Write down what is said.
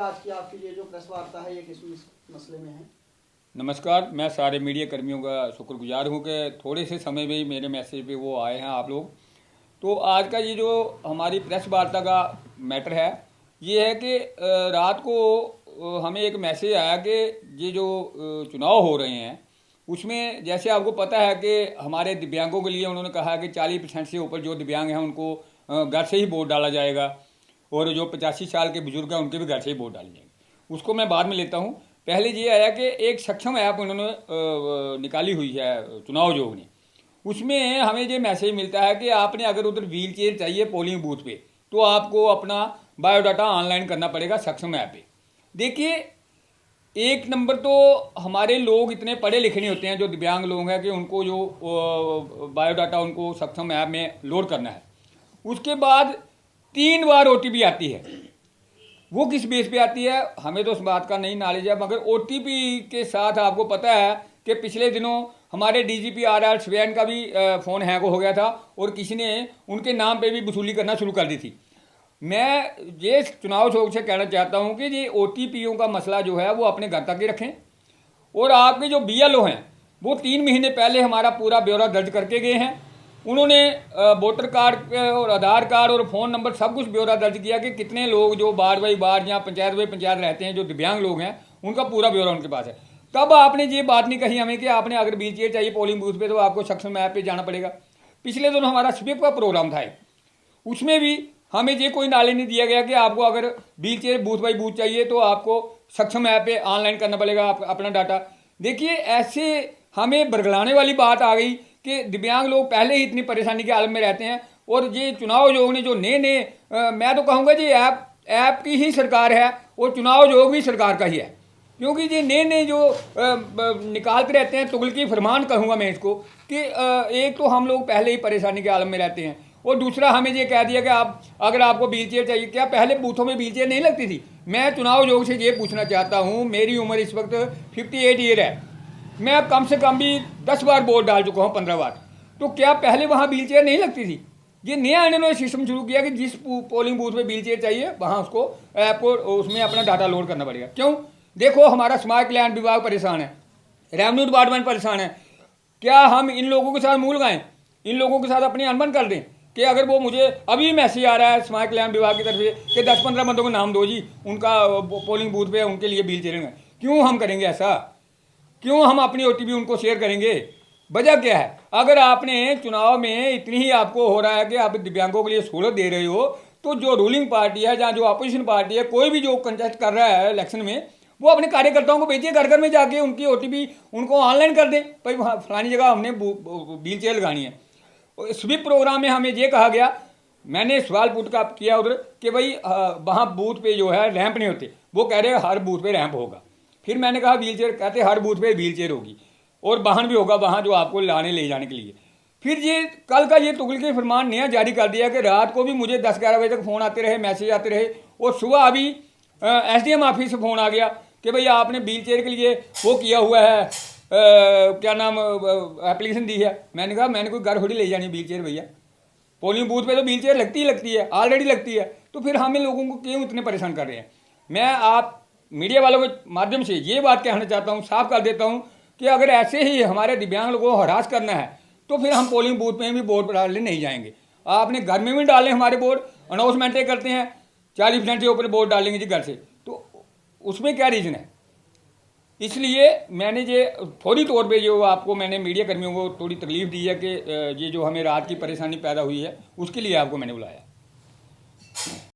आज की आपकी ये जो प्रेस वार्ता है ये किस मसले में है? नमस्कार। मैं सारे मीडिया कर्मियों का शुक्रगुजार हूँ कि थोड़े से समय में ही मेरे मैसेज पे वो आए हैं आप लोग। तो आज का ये जो हमारी प्रेस वार्ता का मैटर है ये है कि रात को हमें एक मैसेज आया कि ये जो चुनाव हो रहे हैं उसमें जैसे आपको पता है कि हमारे दिव्यांगों के लिए उन्होंने कहा कि 40% से ऊपर जो दिव्यांग हैं उनको घर से ही वोट डाला जाएगा और जो 85 साल के बुजुर्ग हैं उनके भी घर से ही वोट डाले जाएंगे। उसको मैं बाद में लेता हूँ। पहले ये आया कि एक सक्षम ऐप उन्होंने निकाली हुई है चुनाव आयोग ने। उसमें हमें ये मैसेज मिलता है कि आपने अगर उधर व्हील चेयर चाहिए पोलिंग बूथ पे तो आपको अपना बायोडाटा ऑनलाइन करना पड़ेगा सक्षम ऐप पे। देखिए, एक नंबर तो हमारे लोग इतने पढ़े लिखे नहीं होते हैं जो दिव्यांग लोग हैं कि उनको जो बायोडाटा उनको सक्षम ऐप में लोड करना है। उसके बाद 3 बार ओटीपी आती है। वो किस बेस पे आती है हमें तो उस बात का नहीं नॉलेज है, मगर ओटीपी के साथ आपको पता है कि पिछले दिनों हमारे डीजीपी आर श्वेन का भी फ़ोन हैक हो गया था और किसी ने उनके नाम पे भी वसूली करना शुरू कर दी थी। मैं ये चुनाव आयोग से कहना चाहता हूँ कि ये ओटीपीओं का मसला जो है वो अपने घर तक ही रखें। और आपके जो बीएलओ हैं वो 3 महीने पहले हमारा पूरा ब्यौरा दर्ज करके गए हैं। उन्होंने वोटर कार्ड और आधार कार्ड और फ़ोन नंबर सब कुछ ब्यौरा दर्ज किया कि कितने लोग जो वार्ड बाई वार्ड या पंचायत बाई पंचायत रहते हैं जो दिव्यांग लोग हैं उनका पूरा ब्यौरा उनके पास है। तब आपने ये बात नहीं कही हमें कि आपने अगर व्हील चेयर चाहिए पोलिंग बूथ पे तो आपको सक्षम ऐप पे जाना पड़ेगा। पिछले दिनों हमारा स्वीप का प्रोग्राम था, उसमें भी हमें ये कोई नॉलेज नहीं दिया गया कि आपको अगर wheel chair booth by booth चाहिए तो आपको सक्षम ऐप पे ऑनलाइन करना पड़ेगा अपना डाटा। देखिए, ऐसे हमें बरगलाने वाली बात आ गई कि दिव्यांग लोग पहले ही इतनी परेशानी के आलम में रहते हैं और ये चुनाव आयोग ने जो नए नए मैं तो कहूँगा जी ऐप की ही सरकार है और चुनाव आयोग भी सरकार का ही है, क्योंकि ये नए नए जो निकालते रहते हैं तुगलकी फरमान कहूँगा मैं इसको कि एक तो हम लोग पहले ही परेशानी के आलम में रहते हैं और दूसरा हमें ये कह दिया कि आप अगर आपको व्हील चेयर चाहिए, क्या पहले बूथों में व्हील चेयर नहीं लगती थी? मैं चुनाव आयोग से ये पूछना चाहता हूँ, मेरी उम्र इस वक्त 58 ईयर है, मैं कम से कम भी 10 बार वोट डाल चुका हूँ, 15 बार। तो क्या पहले वहाँ व्हील चेयर नहीं लगती थी? ये नया इन्होंने सिस्टम शुरू किया कि जिस पोलिंग बूथ में व्हील चेयर चाहिए वहाँ उसको ऐप को उसमें अपना डाटा लोड करना पड़ेगा। क्यों? देखो, हमारा समाज कल्याण विभाग परेशान है, रेवेन्यू डिपार्टमेंट परेशान है। क्या हम इन लोगों के साथ मुंह लगाएं, इन लोगों के साथ अपनी अनबन कर दें कि अगर वो मुझे अभी मैसेज आ रहा है समाज कल्याण विभाग की तरफ से कि 10-15 बंदों को नाम दो जी, उनका पोलिंग बूथ पे उनके लिए व्हील चेयर है, क्यों हम करेंगे ऐसा? क्यों हम अपनी ओटीपी उनको शेयर करेंगे? वजह क्या है? अगर आपने चुनाव में इतनी ही आपको हो रहा है कि आप दिव्यांगों के लिए सहूलत दे रहे हो, तो जो रूलिंग पार्टी है या जो अपोजिशन पार्टी है, कोई भी जो कंटेस्ट कर रहा है इलेक्शन में, वो अपने कार्यकर्ताओं को भेजिए घर घर में जाके उनकी ओटीपी उनको ऑनलाइन कर दें। भाई वहाँ फलानी जगह हमने व्हील चेयर लगानी है। स्वीप प्रोग्राम में हमें ये कहा गया, मैंने सवाल पुट किया उधर कि भाई वहाँ बूथ पे जो है रैंप नहीं होते, वो कह रहे हर बूथ पे रैंप होगा। फिर मैंने कहा व्हील चेयर, कहते हर बूथ पे व्हील चेयर होगी और वाहन भी होगा वहाँ जो आपको लाने ले जाने के लिए। फिर ये कल का ये तुगलकी फरमान नया जारी कर दिया कि रात को भी मुझे 10-11 बजे तक फ़ोन आते रहे, मैसेज आते रहे और सुबह अभी एसडीएम ऑफिस से फ़ोन आ गया कि भाई आपने व्हील चेयर के लिए वो किया हुआ है, क्या नाम एप्लीकेशन दी है। मैंने कहा मैंने कोई घर थोड़ी ले जानी व्हील चेयर भैया, पोलिंग बूथ पे तो व्हील चेयर लगती ही लगती है, ऑलरेडी लगती है। तो फिर हमें लोगों को क्यों इतने परेशान कर रहे हैं? मैं आप मीडिया वालों के माध्यम से ये बात कहना चाहता हूँ, साफ कर देता हूँ कि अगर ऐसे ही हमारे दिव्यांग लोगों को हरास करना है तो फिर हम पोलिंग बूथ में भी वोट डालने नहीं जाएंगे। आपने घर में भी डालें हमारे वोट, अनाउंसमेंटें करते हैं 40% से ऊपर वोट डालेंगे जी घर से, तो उसमें क्या रीज़न है? इसलिए मैंने ये फौरी तौर पे जो आपको मैंने मीडिया कर्मियों को थोड़ी तकलीफ दी है कि ये जो हमें रात की परेशानी पैदा हुई है उसके लिए आपको मैंने बुलाया।